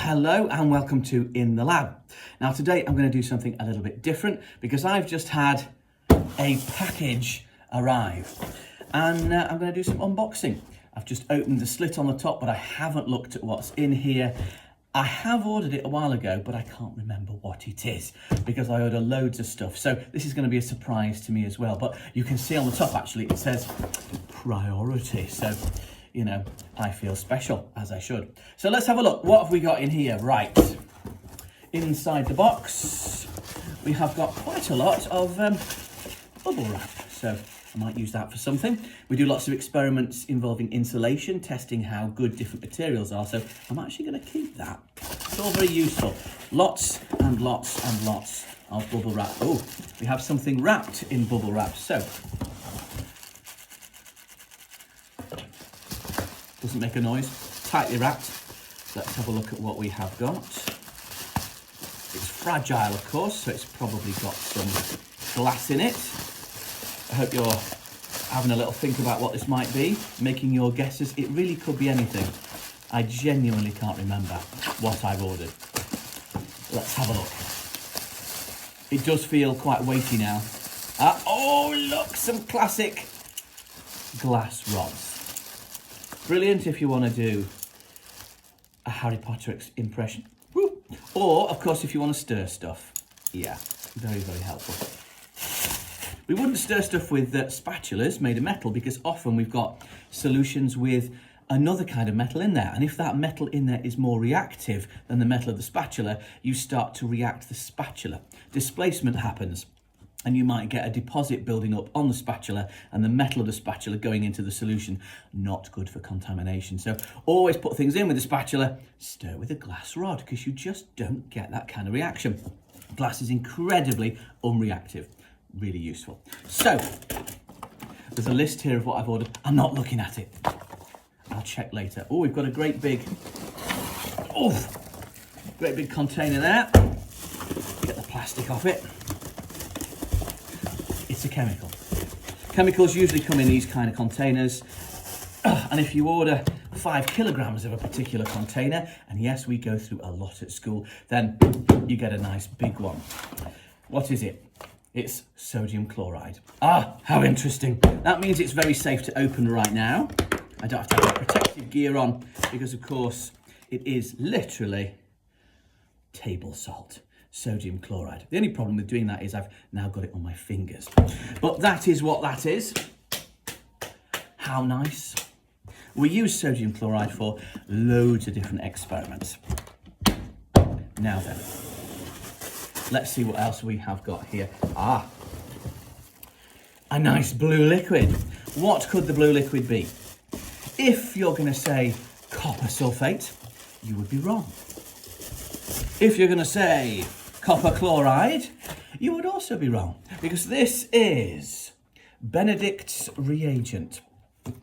hello and welcome to In the Lab. Now today I'm going to do something a little bit different because I've just had a package arrive and I'm going to do some unboxing. I've just opened the slit on the top, but I haven't looked at what's in here. I have ordered it a while ago, but I can't remember what it is because I order loads of stuff. So this is going to be a surprise to me as well. But you can see on the top, actually, it says priority. So, you know, I feel special, as I should. So let's have a look. What have we got in here? Right. Inside the box, we have got quite a lot of bubble wrap. So I might use that for something. We do lots of experiments involving insulation, testing how good different materials are. So I'm actually going to keep that. It's all very useful. Lots and lots and lots of bubble wrap. Oh, we have something wrapped in bubble wrap. So, doesn't make a noise, tightly wrapped. Let's have a look at what we have got. It's fragile, of course, so it's probably got some glass in it. I hope you're having a little think about what this might be, making your guesses. It really could be anything. I genuinely can't remember what I've ordered. Let's have a look. It does feel quite weighty now. Oh, look, some classic glass rods. Brilliant if you want to do a Harry Potter impression. Woo. Or, of course, if you want to stir stuff. Yeah, very, very helpful. We wouldn't stir stuff with spatulas made of metal because often we've got solutions with another kind of metal in there. And if that metal in there is more reactive than the metal of the spatula, you start to react the spatula. Displacement happens. And you might get a deposit building up on the spatula and the metal of the spatula going into the solution. Not good for contamination. So always put things in with the spatula, stir with a glass rod because you just don't get that kind of reaction. Glass is incredibly unreactive. Really useful. So there's a list here of what I've ordered. I'm not looking at it. I'll check later. Oh, we've got a great big container there. Get the plastic off it. It's a chemical. Chemicals usually come in these kind of containers. And if you order 5 kilograms of a particular container, and yes, we go through a lot at school, then you get a nice big one. What is it? It's sodium chloride. Ah, how interesting. That means it's very safe to open right now. I don't have to have protective gear on because, of course, it is literally table salt. Sodium chloride. The only problem with doing that is I've now got it on my fingers. But that is what that is. How nice. We use sodium chloride for loads of different experiments. Now then, let's see what else we have got here. Ah, a nice blue liquid. What could the blue liquid be? If you're going to say copper sulfate, you would be wrong. If you're going to say copper chloride, you would also be wrong, because this is Benedict's reagent.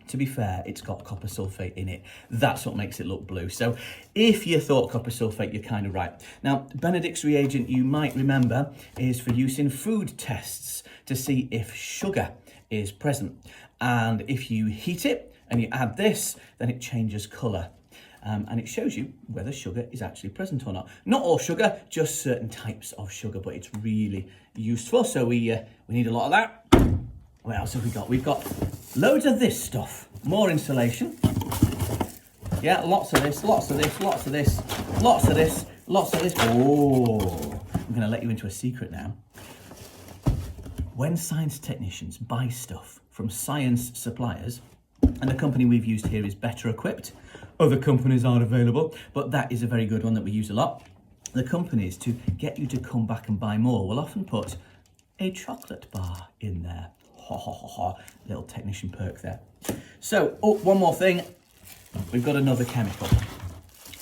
To be fair, it's got copper sulfate in it. That's what makes it look blue. So if you thought copper sulfate, you're kind of right. Now, Benedict's reagent, you might remember, is for use in food tests to see if sugar is present. And if you heat it and you add this, then it changes colour. And it shows you whether sugar is actually present or not. Not all sugar, just certain types of sugar, but it's really useful. So we need a lot of that. What else have we got? We've got loads of this stuff. More insulation. Yeah, lots of this, lots of this, lots of this, lots of this, lots of this. Oh, I'm going to let you into a secret now. When science technicians buy stuff from science suppliers, and the company we've used here is Better Equipped. Other companies aren't available, but that is a very good one that we use a lot. The companies, to get you to come back and buy more, will often put a chocolate bar in there. Ha ha ha ha, little technician perk there. So, one more thing. We've got another chemical.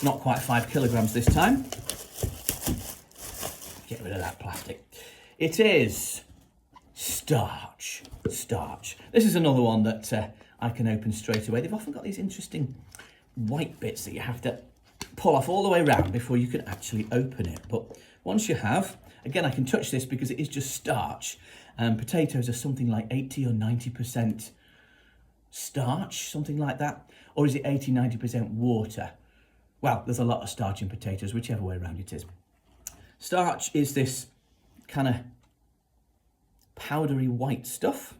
Not quite 5 kilograms this time. Get rid of that plastic. It is starch. Starch. This is another one that I can open straight away. They've often got these interesting white bits that you have to pull off all the way around before you can actually open it. But once you have, again, I can touch this because it is just starch. Potatoes are something like 80 or 90% starch, something like that. Or is it 80, 90% water? well, there's a lot of starch in potatoes, whichever way around it is. Starch is this kind of powdery white stuff.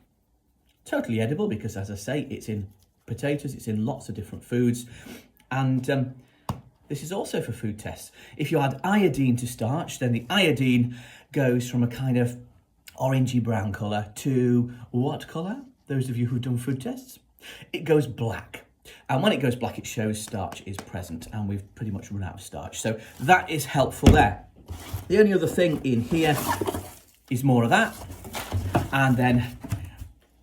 Totally edible because, as I say, it's in potatoes, it's in lots of different foods. And this is also for food tests. If you add iodine to starch, then the iodine goes from a kind of orangey brown colour to what colour? Those of you who've done food tests? It goes black. And when it goes black, it shows starch is present, and we've pretty much run out of starch. So that is helpful there. The only other thing in here is more of that. And then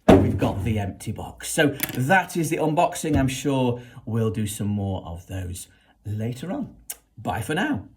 we've got the empty box. So that is the unboxing. I'm sure we'll do some more of those later on. Bye for now.